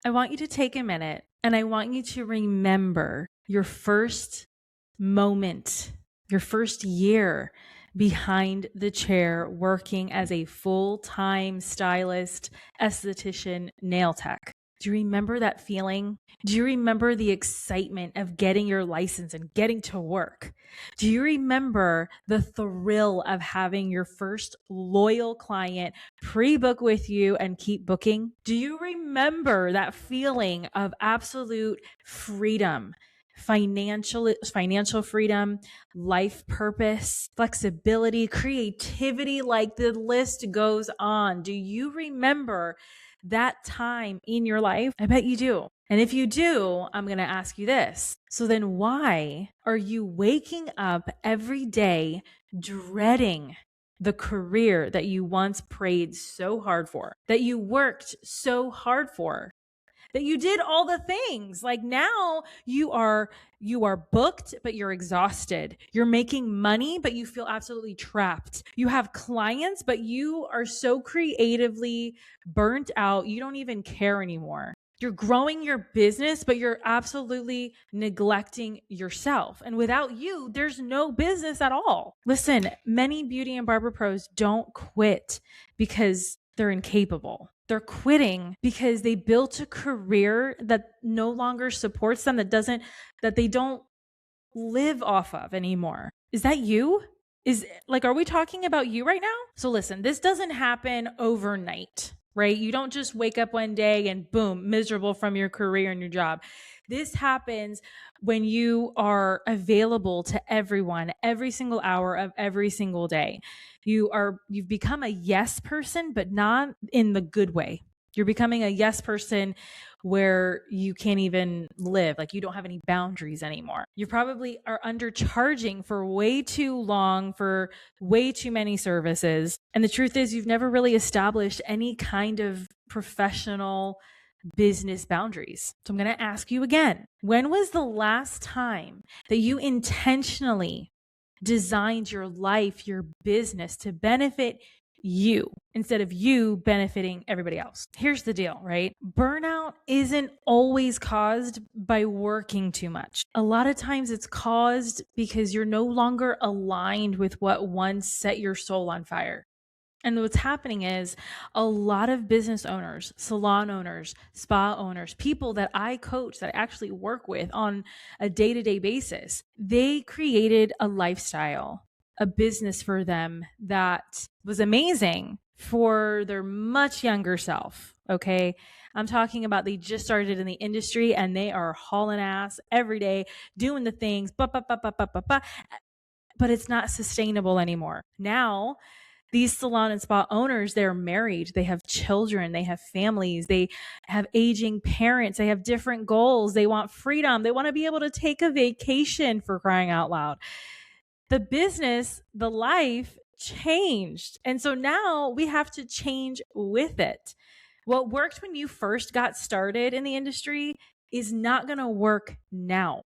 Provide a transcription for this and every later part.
I want you to take a minute and I want you to remember your first moment, your first year behind the chair working as a full-time stylist, esthetician, nail tech. Do you remember that feeling? Do you remember the excitement of getting your license and getting to work? Do you remember the thrill of having your first loyal client pre-book with you and keep booking? Do you remember that feeling of absolute freedom? Financial freedom, life purpose, flexibility, creativity, like the list goes on. Do you remember that time in your life? I bet you do. And if you do, I'm going to ask you this. So then why are you waking up every day dreading the career that you once prayed so hard for, that you worked so hard for? That you did all the things. Like now you are booked, but you're exhausted. You're making money, but you feel absolutely trapped. You have clients, but you are so creatively burnt out. You don't even care anymore. You're growing your business, but you're absolutely neglecting yourself. And without you, there's no business at all. Listen, many beauty and barber pros don't quit because they're incapable. They're quitting because they built a career that no longer supports them, that they don't live off of anymore. Is that you? Are we talking about you right now? So listen, this doesn't happen overnight, right? You don't just wake up one day and boom, miserable from your career and your job. This happens when you are available to everyone every single hour of every single day. You've become a yes person, but not in the good way. You're becoming a yes person where you can't even live, like you don't have any boundaries anymore. You probably are undercharging for way too long for way too many services. And the truth is you've never really established any kind of professional business boundaries. So I'm going to ask you again, when was the last time that you intentionally designed your life, your business to benefit you instead of you benefiting everybody else? Here's the deal, right? Burnout isn't always caused by working too much. A lot of times it's caused because you're no longer aligned with what once set your soul on fire. And what's happening is a lot of business owners, salon owners, spa owners, people that I coach, that I actually work with on a day-to-day basis, they created a lifestyle, a business for them that was amazing for their much younger self. Okay. I'm talking about they just started in the industry and they are hauling ass every day, doing the things, but it's not sustainable anymore. Now, these salon and spa owners, they're married, they have children, they have families, they have aging parents, they have different goals, they want freedom, they want to be able to take a vacation, for crying out loud. The business, the life changed. And so now we have to change with it. What worked when you first got started in the industry is not going to work now.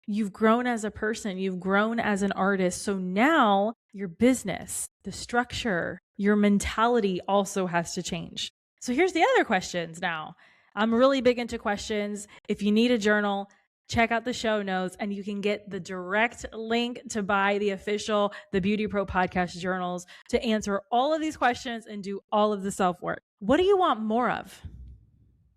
You've grown as a person, you've grown as an artist. So now your business, the structure, your mentality also has to change. So here's the other questions now. I'm really big into questions. If you need a journal, check out the show notes and you can get the direct link to buy the official The BeautyPro podcast journals to answer all of these questions and do all of the self-work. What do you want more of?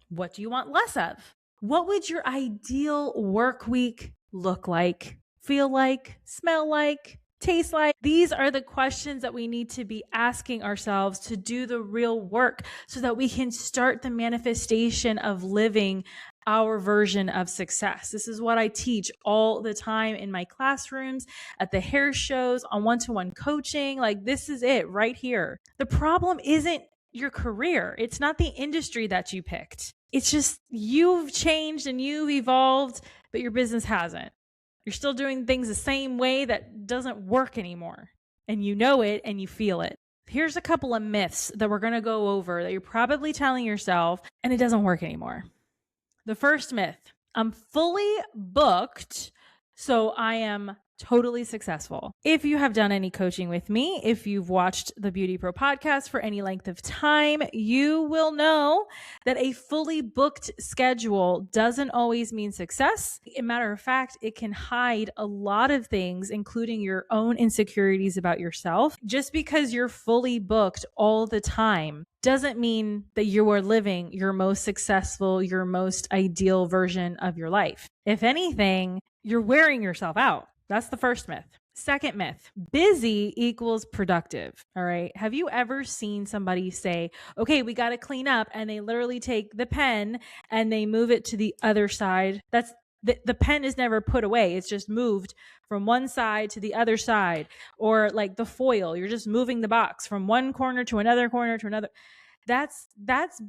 What do you want less of? What would your ideal work week look like, feel like, smell like, taste like? These are the questions that we need to be asking ourselves to do the real work so that we can start the manifestation of living our version of success. This is what I teach all the time in my classrooms, at the hair shows, on one-to-one coaching. Like, this is it right here. The problem isn't your career. It's not the industry that you picked. It's just you've changed and you've evolved, but your business hasn't. You're still doing things the same way that doesn't work anymore. And you know it and you feel it. Here's a couple of myths that we're going to go over that you're probably telling yourself and it doesn't work anymore. The first myth, I'm fully booked, so I am totally successful. If you have done any coaching with me, if you've watched the BeautyPro podcast for any length of time, you will know that a fully booked schedule doesn't always mean success. As a matter of fact, it can hide a lot of things, including your own insecurities about yourself. Just because you're fully booked all the time doesn't mean that you are living your most successful, your most ideal version of your life. If anything, you're wearing yourself out. That's the first myth. Second myth, busy equals productive. All right. Have you ever seen somebody say, okay, we got to clean up, and they literally take the pen and they move it to the other side? That's the pen is never put away. It's just moved from one side to the other side. Or like the foil, you're just moving the box from one corner to another corner to another. That's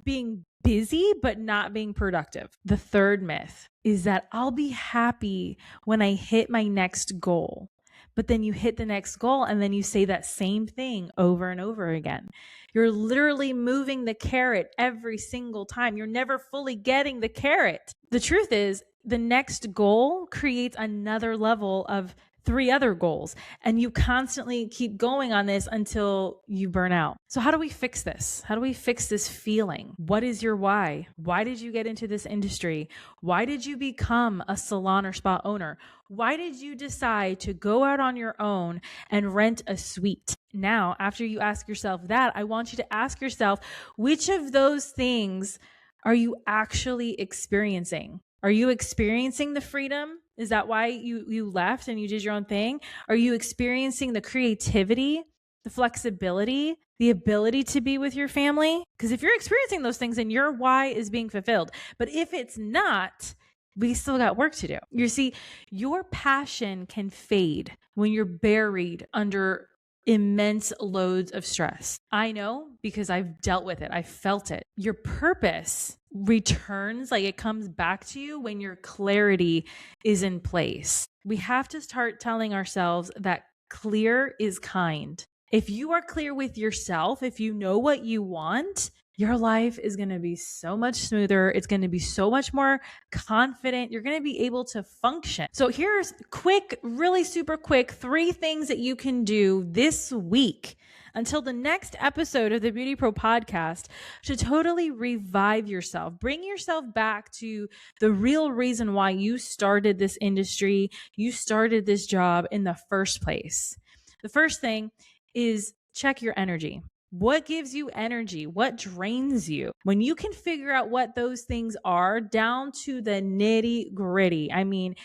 being busy, but not being productive. The third myth is that I'll be happy when I hit my next goal. But then you hit the next goal and then you say that same thing over and over again. You're literally moving the carrot every single time. You're never fully getting the carrot. The truth is, the next goal creates another level of 3 other goals, and you constantly keep going on this until you burn out. So how do we fix this? How do we fix this feeling? What is your why? Why did you get into this industry? Why did you become a salon or spa owner? Why did you decide to go out on your own and rent a suite? Now, after you ask yourself that, I want you to ask yourself, which of those things are you actually experiencing? Are you experiencing the freedom? Is that why you left and you did your own thing? Are you experiencing the creativity, the flexibility, the ability to be with your family? Because if you're experiencing those things, then your why is being fulfilled. But if it's not, we still got work to do. You see, your passion can fade when you're buried under immense loads of stress. I know because I've dealt with it. I felt it. Your purpose returns, like it comes back to you when your clarity is in place. We have to start telling ourselves that clear is kind. If you are clear with yourself, if you know what you want, your life is going to be so much smoother. It's going to be so much more confident. You're going to be able to function. So here's quick, really super quick, 3 things that you can do this week until the next episode of the BeautyPro podcast to totally revive yourself. Bring yourself back to the real reason why you started this industry, you started this job in the first place. The first thing is check your energy. What gives you energy? What drains you? When you can figure out what those things are down to the nitty gritty. I mean,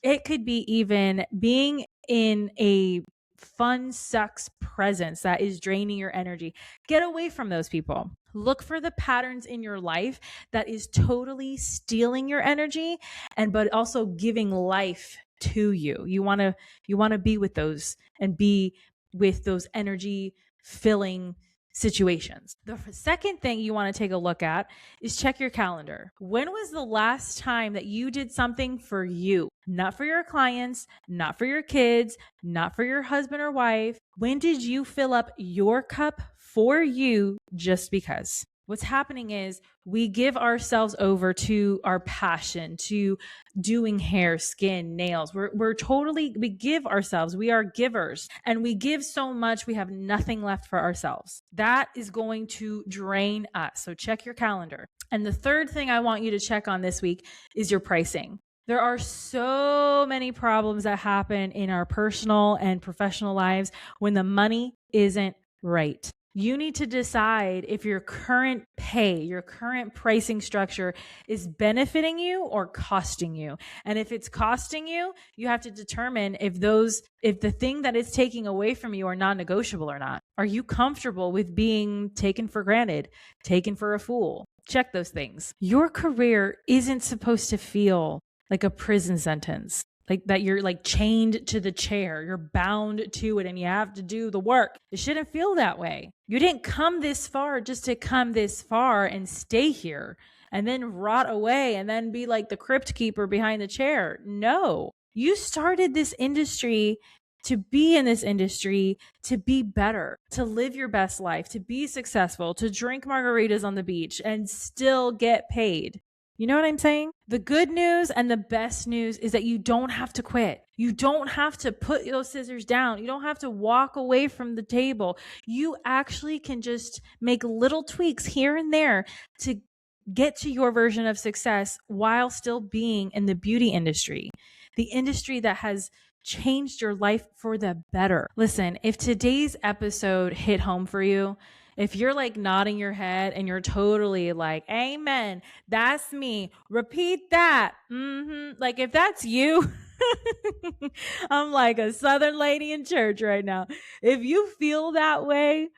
it could be even being in a fun sucks presence that is draining your energy. Get away from those people. Look for the patterns in your life that is totally stealing your energy but also giving life to you. You want to be with those and be with those energy filling situations. The second thing you want to take a look at is check your calendar. When was the last time that you did something for you? Not for your clients, not for your kids, not for your husband or wife. When did you fill up your cup for you just because? What's happening is we give ourselves over to our passion, to doing hair, skin, nails. We give ourselves, we are givers, and we give so much, we have nothing left for ourselves. That is going to drain us. So check your calendar. And the third thing I want you to check on this week is your pricing. There are so many problems that happen in our personal and professional lives when the money isn't right. You need to decide if your current pay, your current pricing structure is benefiting you or costing you. And if it's costing you, you have to determine if the thing that it's taking away from you are non-negotiable or not. Are you comfortable with being taken for granted, taken for a fool? Check those things. Your career isn't supposed to feel like a prison sentence. Like that you're like chained to the chair, you're bound to it and you have to do the work. It shouldn't feel that way. You didn't come this far just to come this far and stay here and then rot away and then be like the crypt keeper behind the chair. No, you started this industry to be in this industry, to be better, to live your best life, to be successful, to drink margaritas on the beach and still get paid. You know what I'm saying? The good news and the best news is that you don't have to quit. You don't have to put those scissors down. You don't have to walk away from the table. You actually can just make little tweaks here and there to get to your version of success while still being in the beauty industry, the industry that has changed your life for the better. Listen, if today's episode hit home for you, if you're like nodding your head and you're totally like, amen, that's me, repeat that. Like if that's you, I'm like a Southern lady in church right now. If you feel that way,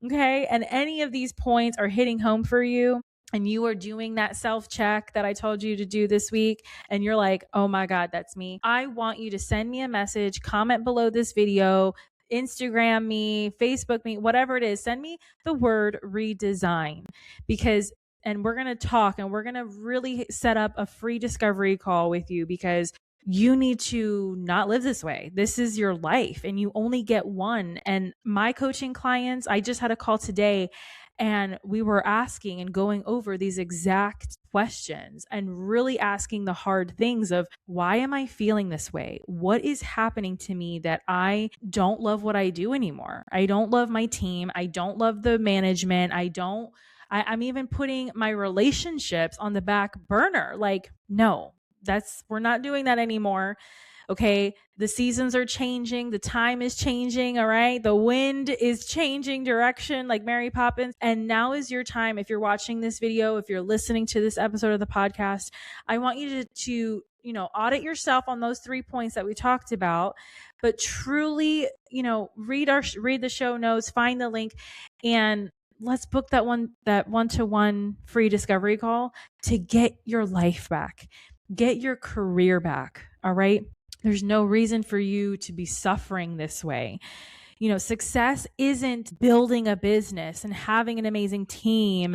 okay, and any of these points are hitting home for you, and you are doing that self-check that I told you to do this week, and you're like, oh my God, that's me. I want you to send me a message, comment below this video, Instagram me, Facebook me, whatever it is, send me the word redesign, and we're going to talk and we're going to really set up a free discovery call with you, because you need to not live this way. This is your life and you only get one. And my coaching clients, I just had a call today and we were asking and going over these exact questions and really asking the hard things of, why am I feeling this way? What is happening to me that I don't love what I do anymore? I don't love my team. I don't love the management. I'm even putting my relationships on the back burner. Like, no, we're not doing that anymore. Okay. The seasons are changing. The time is changing. All right. The wind is changing direction like Mary Poppins. And now is your time. If you're watching this video, if you're listening to this episode of the podcast, I want you to audit yourself on those 3 points that we talked about, but truly, read the show notes, find the link, and let's book that one-to-one free discovery call to get your life back, get your career back. All right. There's no reason for you to be suffering this way. Success isn't building a business and having an amazing team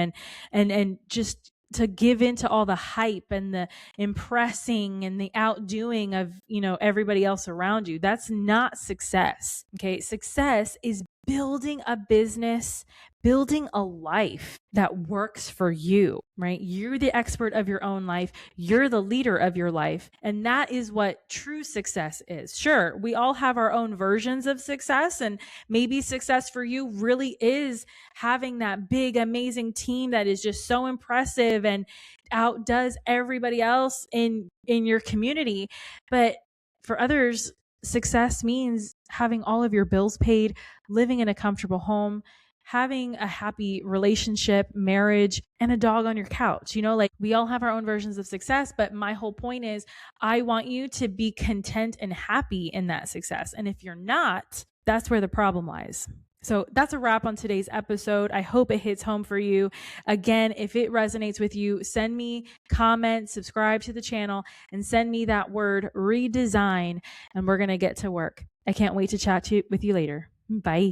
and just to give into all the hype and the impressing and the outdoing of, everybody else around you. That's not success. Okay. Success is building a business, building a life that works for you, right? You're the expert of your own life. You're the leader of your life. And that is what true success is. Sure, we all have our own versions of success, and maybe success for you really is having that big, amazing team that is just so impressive and outdoes everybody else in your community. But for others, success means having all of your bills paid, living in a comfortable home, having a happy relationship, marriage, and a dog on your couch. Like we all have our own versions of success, but my whole point is I want you to be content and happy in that success. And if you're not, that's where the problem lies. So that's a wrap on today's episode. I hope it hits home for you. Again, if it resonates with you, send me comment, subscribe to the channel, and send me that word redesign, and we're going to get to work. I can't wait to chat with you later. Bye.